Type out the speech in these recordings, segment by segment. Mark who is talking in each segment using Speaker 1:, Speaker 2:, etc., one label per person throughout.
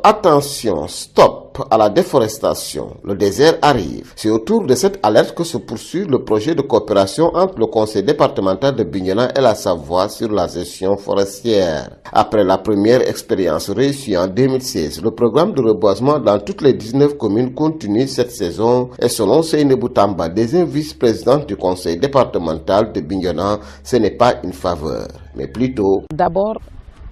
Speaker 1: attention, stop à la déforestation, le désert arrive. C'est autour de cette alerte que se poursuit le projet de coopération entre le conseil départemental de Bignona et la Savoie sur la gestion forestière. Après la première expérience réussie en 2016, le programme de reboisement dans toutes les 19 communes continue cette saison et selon Seynebou Tamba, deuxième vice-présidente du conseil départemental de Bignona, ce n'est pas une faveur, mais plutôt
Speaker 2: d'abord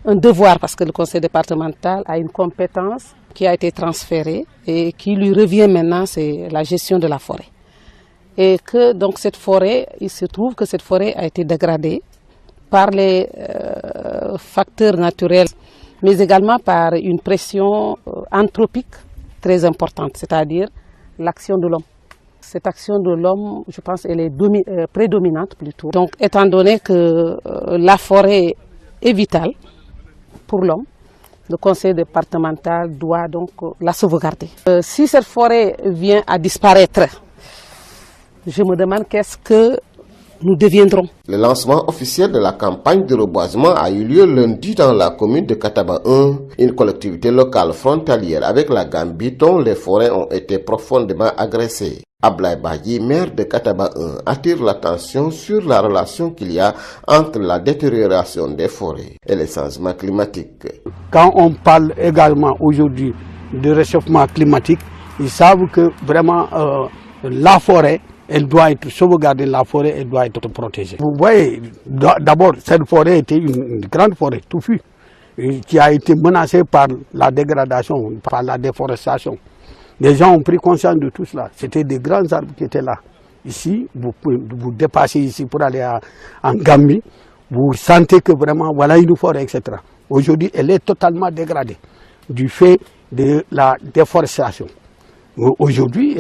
Speaker 2: un devoir, parce que le conseil départemental a une compétence qui a été transférée et qui lui revient maintenant, c'est la gestion de la forêt. Et que donc cette forêt, il se trouve que cette forêt a été dégradée par les facteurs naturels, mais également par une pression anthropique très importante, c'est-à-dire l'action de l'homme. Cette action de l'homme, je pense, elle est prédominante plutôt. Donc, étant donné que la forêt est vitale pour l'homme, le conseil départemental doit donc la sauvegarder. Si cette forêt vient à disparaître, je me demande qu'est-ce que nous deviendrons.
Speaker 1: Le lancement officiel de la campagne de reboisement a eu lieu lundi dans la commune de Kataba 1, une collectivité locale frontalière avec la Gambie dont les forêts ont été profondément agressées. Ablaye Badji, maire de Kataba 1, attire l'attention sur la relation qu'il y a entre la détérioration des forêts et les changements climatiques.
Speaker 3: Quand on parle également aujourd'hui de réchauffement climatique, ils savent que vraiment la forêt, elle doit être sauvegardée, la forêt, elle doit être protégée. Vous voyez, d'abord, cette forêt était une grande forêt touffue qui a été menacée par la dégradation, par la déforestation. Les gens ont pris conscience de tout cela. C'était des grands arbres qui étaient là. Ici, vous dépassez ici pour aller en Gambie, vous sentez que vraiment, voilà une forêt, etc. Aujourd'hui, elle est totalement dégradée du fait de la déforestation. Aujourd'hui,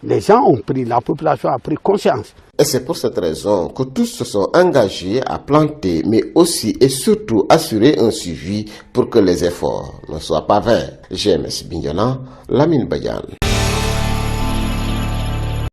Speaker 3: les gens ont pris, la population a pris conscience.
Speaker 1: Et c'est pour cette raison que tous se sont engagés à planter, mais aussi et surtout assurer un suivi pour que les efforts ne soient pas vains. GMS Bignona, Lamine Badiane.